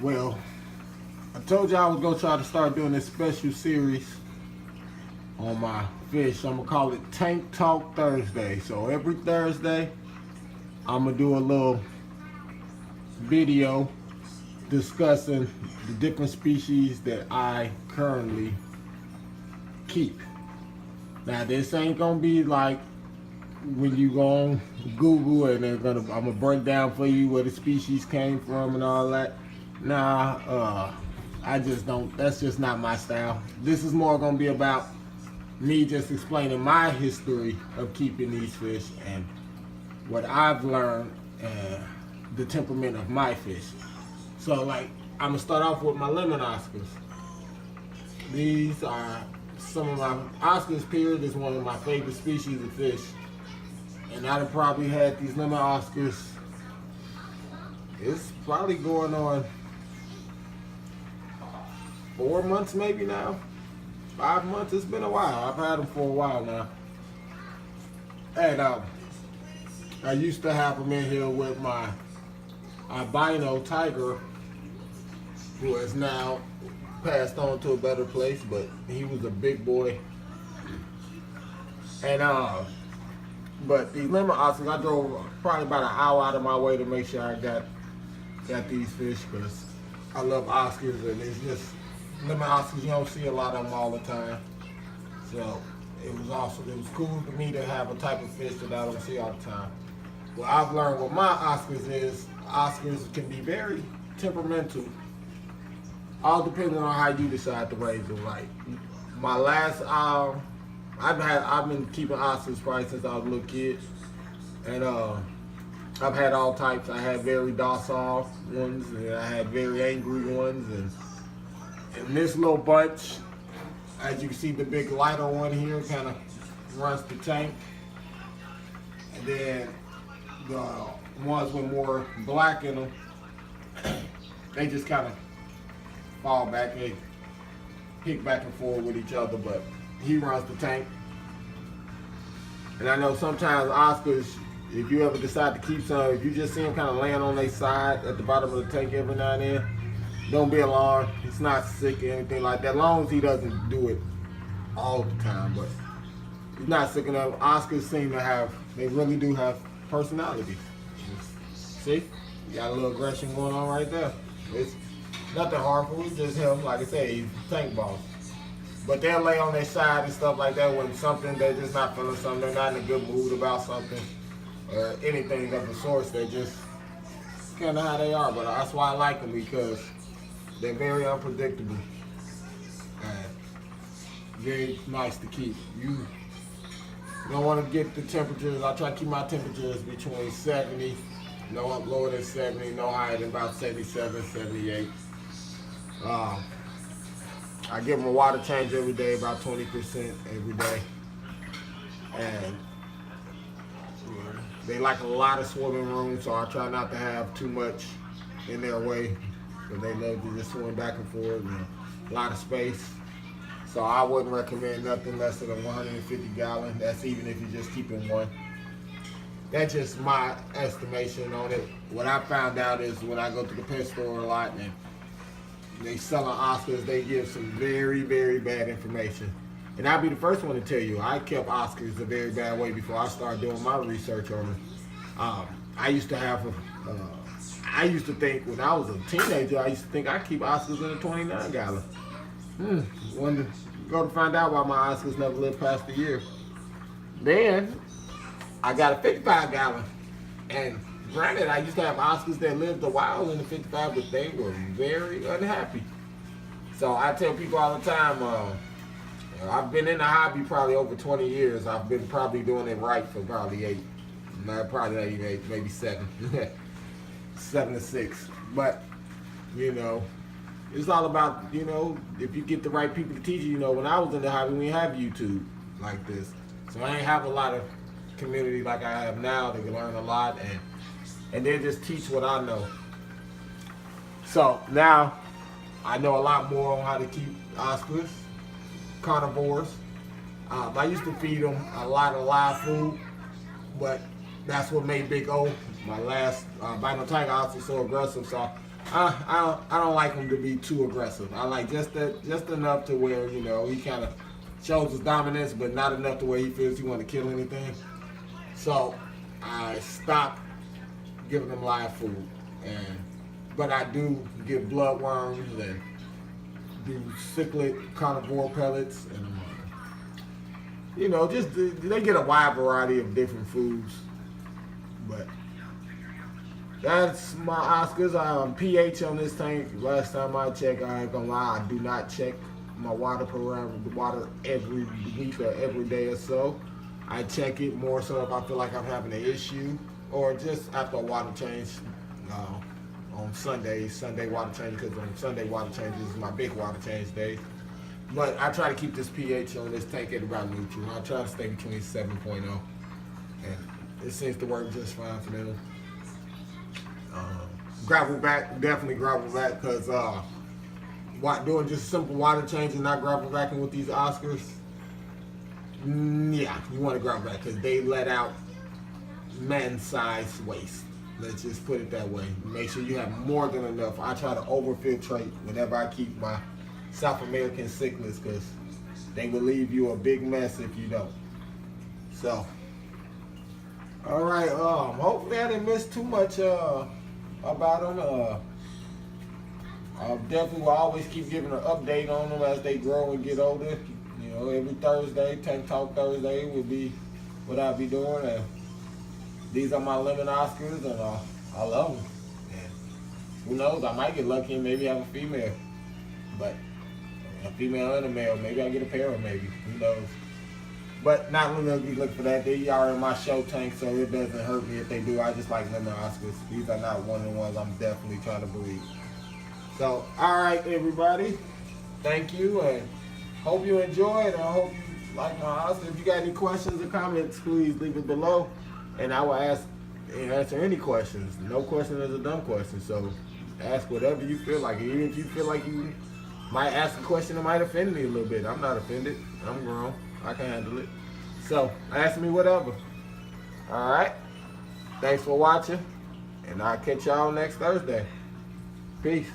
Well, I told you I was gonna try to start doing this special series on my fish. I'm gonna call it Tank Talk Thursday. So every Thursday, I'm gonna do a little video discussing the different species that I currently keep. Now this ain't gonna be like when you go on Google and I'm gonna break down for you where the species came from and all that. Nah, I just don't. That's just not my style. This is more gonna be about me just explaining my history of keeping these fish and what I've learned and the temperament of my fish. So like, I'm gonna start off with my lemon Oscars. These are some of my Oscars. Period is one of my favorite species of fish, and I'd have probably had these lemon Oscars. It's probably going on 4 months maybe now. 5 months. It's been a while. I've had them for a while now. And I used to have them in here with my albino tiger, who has now passed on to a better place, but he was a big boy. And but these lemon Oscars, I drove probably about an hour out of my way to make sure I got these fish, because I love Oscars, and it's just lemon Oscars, you don't see a lot of them all the time. So it was awesome. It was cool for me to have a type of fish that I don't see all the time. What I've learned with my Oscars is Oscars can be very temperamental, all depending on how you decide to raise them. Like my last, I've been keeping Oscars probably since I was a little kid, and I've had all types. I had very docile ones, and I had very angry ones, and this little bunch, as you can see, the big lighter one here kind of runs the tank, and then the ones with more black in them, they just kind of fall back. They kick back and forth with each other, but he runs the tank. And I know sometimes Oscars, if you ever decide to keep some, if you just see them kind of laying on their side at the bottom of the tank every now and then, don't be alarmed. He's not sick or anything like that, as long as he doesn't do it all the time. But he's not sick enough. Oscars seem to have, they really do have personality. See? You got a little aggression going on right there. It's nothing harmful, it's just him. Like I said, he's tank boss. But they'll lay on their side and stuff like that when something, they're just not feeling something, they're not in a good mood about something, or anything of the sort. They're just kind of how they are. But that's why I like them, because they're very unpredictable and very nice to keep. You don't want to get the temperatures. I try to keep my temperatures between 70, no up lower than 70, no higher than about 77, 78. I give them a water change every day, about 20% every day. And they like a lot of swimming room, so I try not to have too much in their way, because they love to just swim back and forth, and a lot of space. So I wouldn't recommend nothing less than a 150 gallon. That's even if you're just keeping one. That's just my estimation on it. What I found out is when I go to the pet store a lot and they selling Oscars, they give some very, very bad information. And I'll be the first one to tell you, I kept Oscars a very bad way before I started doing my research on them. I used to think when I was a teenager, I used to think I keep Oscars in a 29 gallon. Wonder, go to find out why my Oscars never lived past a year. Then I got a 55 gallon, and granted, I used to have Oscars that lived a while in the 55, but they were very unhappy. So I tell people all the time, I've been in the hobby probably over 20 years. I've been probably doing it right for probably 8, probably not even 8, maybe 7, 7 to 6. But, you know, it's all about, you know, if you get the right people to teach you. You know, when I was in the hobby, we have YouTube like this. So I ain't have a lot of community like I have now. They can learn a lot, and they just teach what I know. So now I know a lot more on how to keep Oscars, carnivores. I used to feed them a lot of live food, but that's what made Big O, my last albino tiger, Oscar, so aggressive. So I don't like him to be too aggressive. I like just enough to where, you know, he kind of shows his dominance, but not enough to where he feels he want to kill anything. So I stopped giving him live food, but I do give bloodworms and do cichlid carnivore pellets, and you know, just they get a wide variety of different foods. But that's my Oscars. pH on this tank. Last time I checked, I ain't gonna lie, I do not check my water parameter, the water every week or every day or so. I check it more so if I feel like I'm having an issue, or just after a water change on Sunday water change, because on Sunday water change is my big water change day. But I try to keep this pH on this tank at about neutral. I try to stay between 7.0, and it seems to work just fine for them. Gravel back, definitely gravel back, because doing just simple water change and not gravel backing with these Oscars, yeah, you want to gravel back because they let out man-sized waste. Let's just put it that way. Make sure you have more than enough. I try to over-filtrate whenever I keep my South American cichlids, because they will leave you a big mess if you don't. So, all right. Hopefully I didn't miss too much about them. I definitely will always keep giving an update on them as they grow and get older. You know, every Thursday, Tank Talk Thursday will be what I'll be doing. And these are my lemon Oscars, and I love them. And who knows, I might get lucky and maybe have a female. But a female and a male, maybe I'll get a pair, maybe. Who knows? But not really be looking for that. They are in my show tank, so it doesn't hurt me if they do. I just like lemon Oscars. These are not one of the ones I'm definitely trying to breed. So, all right, everybody. Thank you, and hope you enjoyed, and I hope you like my Oscars. If you got any questions or comments, please leave it below, and I will answer any questions. No question is a dumb question, so ask whatever you feel like. Even if you feel like you might ask a question that might offend me a little bit, I'm not offended. I'm grown. I can handle it. So, ask me whatever. All right? Thanks for watching, and I'll catch y'all next Thursday. Peace.